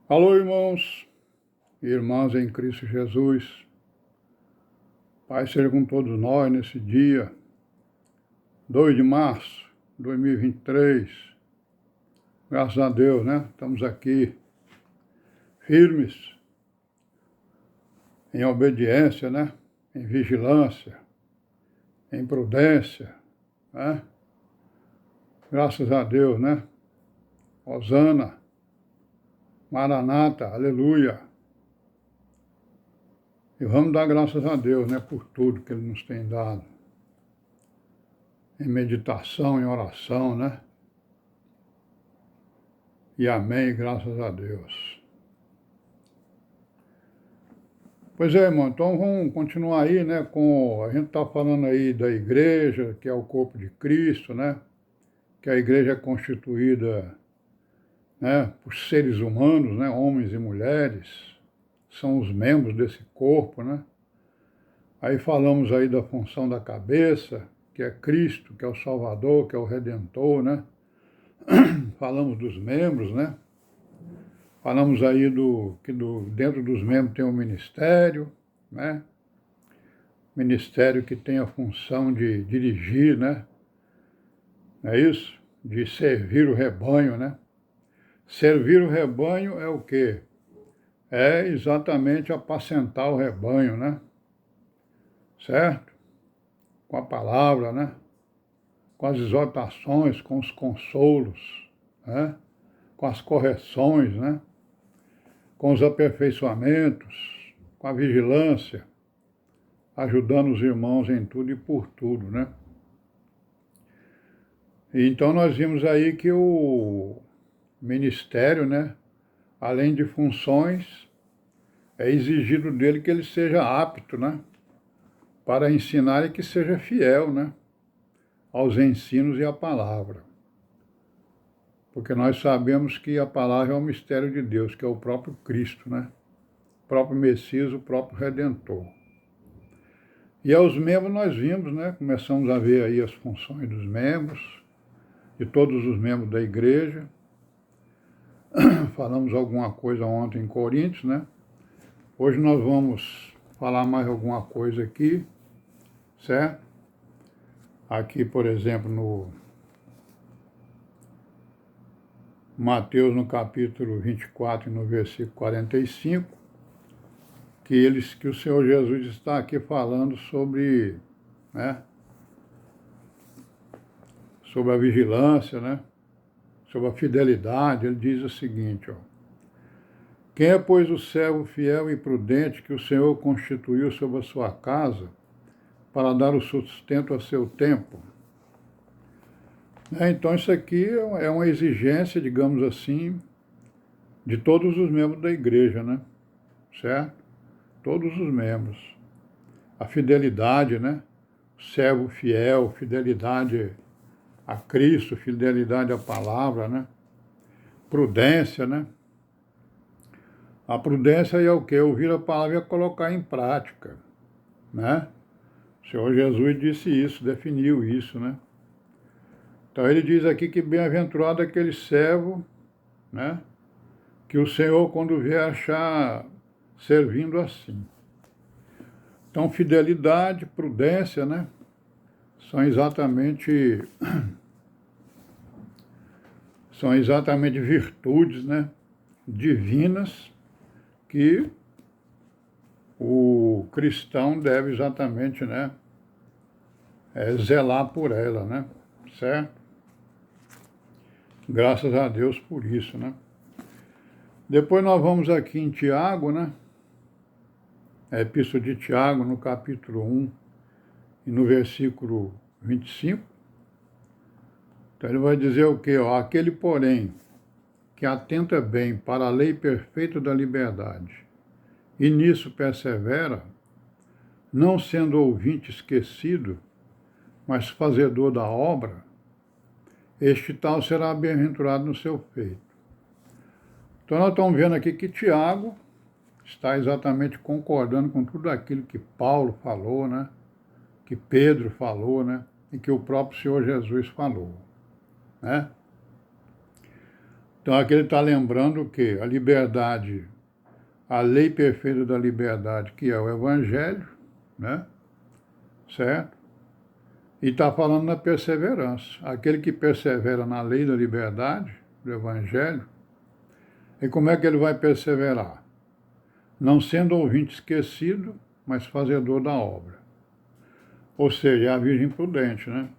Alô, irmãos e irmãs em Cristo Jesus. Pai seja com todos nós nesse dia, 2 de março de 2023. Graças a Deus, né? Estamos aqui firmes, em obediência, né? Em vigilância, em prudência, né? Graças a Deus, né? Hosana, Maranata, aleluia. E vamos dar graças a Deus, né? Por tudo que Ele nos tem dado. Em meditação, em oração, né? E amém, graças a Deus. Pois é, irmão, então vamos continuar aí, né, a gente está falando aí da igreja, que é o corpo de Cristo, né, que a igreja é constituída, né, por seres humanos, né, homens e mulheres, são os membros desse corpo, né. Aí falamos aí da função da cabeça, que é Cristo, que é o Salvador, que é o Redentor, né. Falamos dos membros, né. Falamos aí que dentro dos membros tem um ministério, né? Ministério que tem a função de dirigir, né? Não é isso? De servir o rebanho, né? Servir o rebanho é o quê? É exatamente apacentar o rebanho, né? Certo? Com a palavra, né? Com as exortações, com os consolos, né? Com as correções, né? Com os aperfeiçoamentos, com a vigilância, ajudando os irmãos em tudo e por tudo, né? E então nós vimos aí que o ministério, né, além de funções, é exigido dele que ele seja apto, né, para ensinar e que seja fiel, né, aos ensinos e à palavra. Porque nós sabemos que a palavra é o mistério de Deus, que é o próprio Cristo, né, o próprio Messias, o próprio Redentor. E aos membros nós vimos, né, começamos a ver aí as funções dos membros, de todos os membros da igreja. Falamos alguma coisa ontem em Coríntios, né? Hoje nós vamos falar mais alguma coisa aqui, certo? Aqui, por exemplo, no Mateus, no capítulo 24, no versículo 45, que o Senhor Jesus está aqui falando sobre, né? Sobre a vigilância, né? Sobre a fidelidade. Ele diz o seguinte, ó: quem é, pois, o servo fiel e prudente que o Senhor constituiu sobre a sua casa para dar o sustento a seu tempo? Então isso aqui é uma exigência, digamos assim, de todos os membros da igreja, né? Certo? Todos os membros. A fidelidade, né? Servo fiel, fidelidade a Cristo, fidelidade à palavra, né? Prudência, né? A prudência é o quê? Ouvir a palavra e colocar em prática, né? O Senhor Jesus disse isso, definiu isso, né? Então ele diz aqui que bem-aventurado aquele servo, né, que o Senhor, quando vier, achar servindo assim. Então, fidelidade, prudência, né, são exatamente virtudes, né, divinas que o cristão deve exatamente, né, zelar por ela, né, certo? Graças a Deus por isso, né? Depois nós vamos aqui em Tiago, né? A Epístola de Tiago, no capítulo 1 e no versículo 25. Então ele vai dizer o quê? Aquele, porém, que atenta bem para a lei perfeita da liberdade e nisso persevera, não sendo ouvinte esquecido, mas fazedor da obra, este tal será bem-aventurado no seu feito. Então nós estamos vendo aqui que Tiago está exatamente concordando com tudo aquilo que Paulo falou, né? Que Pedro falou, né? E que o próprio Senhor Jesus falou, né? Então aqui ele está lembrando que a liberdade, a lei perfeita da liberdade, que é o Evangelho, né? Certo? E está falando na perseverança. Aquele que persevera na lei da liberdade, do Evangelho, e como é que ele vai perseverar? Não sendo ouvinte esquecido, mas fazedor da obra. Ou seja, é a virgem prudente, né?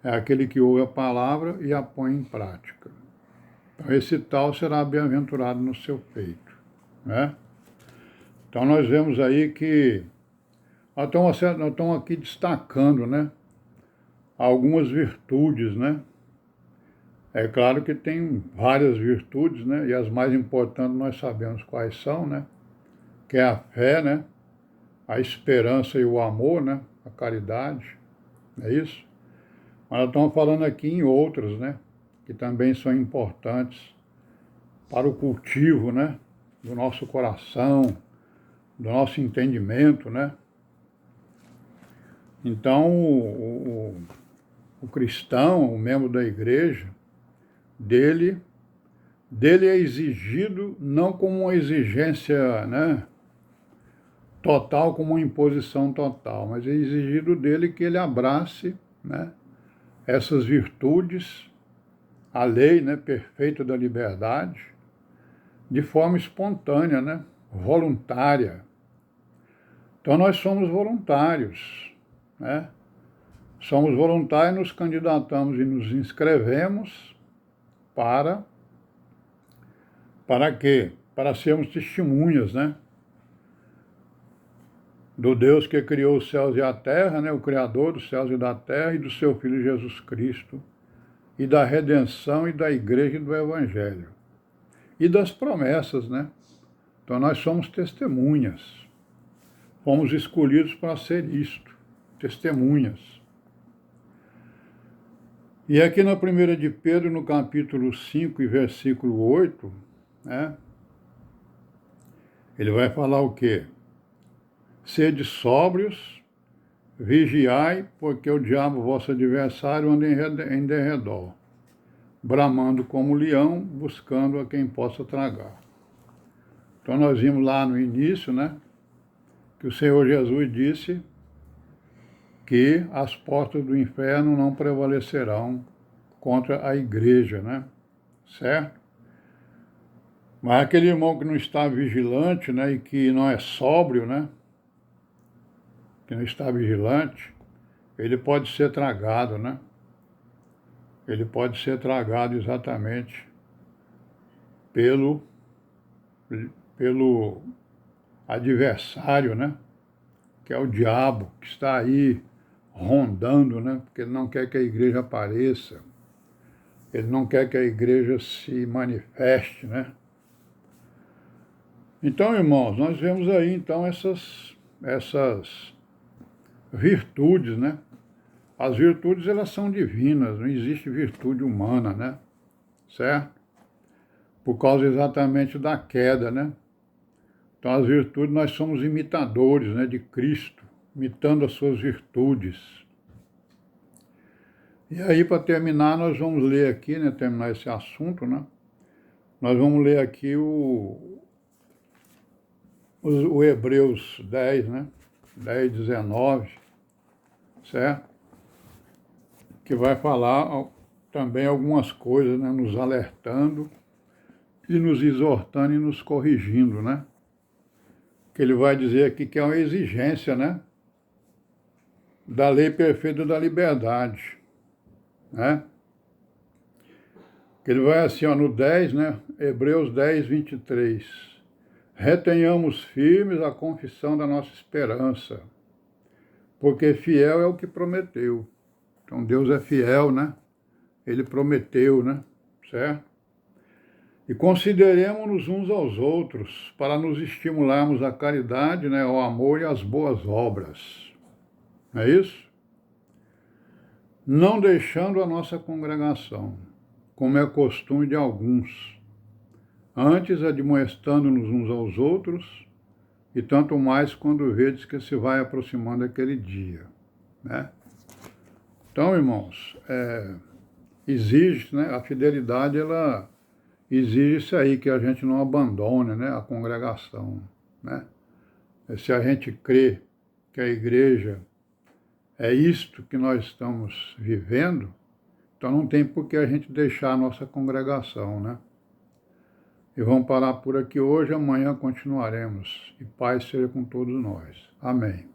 É aquele que ouve a palavra e a põe em prática. Então, esse tal será bem-aventurado no seu peito, né? Então, nós vemos aí que nós estamos aqui destacando, né? Algumas virtudes, né? É claro que tem várias virtudes, né? E as mais importantes nós sabemos quais são, né? Que é a fé, né? A esperança e o amor, né? A caridade, é isso? Mas nós estamos falando aqui em outras, né? Que também são importantes para o cultivo, né? Do nosso coração, do nosso entendimento, né? Então, o cristão, o membro da igreja, dele é exigido não como uma exigência, né? Total, como uma imposição total, mas é exigido dele que ele abrace, né? Essas virtudes, a lei, né, perfeita da liberdade, de forma espontânea, né, voluntária. Então nós somos voluntários, né? Somos voluntários, nos candidatamos e nos inscrevemos para quê? Para sermos testemunhas, né? Do Deus que criou os céus e a terra, né? O Criador dos céus e da terra, e do seu Filho Jesus Cristo, e da redenção e da igreja e do Evangelho. E das promessas, né? Então nós somos testemunhas. Fomos escolhidos para ser isto, testemunhas. E aqui na 1 de Pedro, no capítulo 5 e versículo 8, né? Ele vai falar o quê? Sede sóbrios, vigiai, porque o diabo, vosso adversário, anda em derredor, bramando como leão, buscando a quem possa tragar. Então nós vimos lá no início, né, que o Senhor Jesus disse que as portas do inferno não prevalecerão contra a igreja, né, certo? Mas aquele irmão que não está vigilante, né, e que não é sóbrio, né, que não está vigilante, ele pode ser tragado, né? Ele pode ser tragado exatamente pelo adversário, né? Que é o diabo, que está aí rondando, né? Porque ele não quer que a igreja apareça, ele não quer que a igreja se manifeste, né? Então, irmãos, nós vemos aí, então, essas virtudes, né? As virtudes, elas são divinas, não existe virtude humana, né? Certo? Por causa exatamente da queda, né? Então, as virtudes, nós somos imitadores, né, de Cristo, imitando as suas virtudes. E aí, para terminar, nós vamos ler aqui, né, terminar esse assunto, né? Nós vamos ler aqui o Hebreus 10, né? 10, 19, certo? Que vai falar também algumas coisas, né? Nos alertando e nos exortando e nos corrigindo, né? Que ele vai dizer aqui que é uma exigência, né? Da lei perfeita da liberdade, né? Que ele vai assim, ó, no 10, né? Hebreus 10, 23. Retenhamos firmes a confissão da nossa esperança, porque fiel é o que prometeu. Então Deus é fiel, né? Ele prometeu, né? Certo? E consideremos-nos uns aos outros para nos estimularmos à caridade, né? Ao amor e às boas obras. Não é isso? Não deixando a nossa congregação, como é costume de alguns, antes admoestando-nos uns aos outros, e tanto mais quando vedes que se vai aproximando aquele dia, né? Então, irmãos, exige, né, a fidelidade, ela exige isso aí, que a gente não abandone, né, a congregação, né? Se a gente crê que a igreja é isto que nós estamos vivendo, então não tem por que a gente deixar a nossa congregação, né? E vamos parar por aqui hoje, amanhã continuaremos. E paz seja com todos nós. Amém.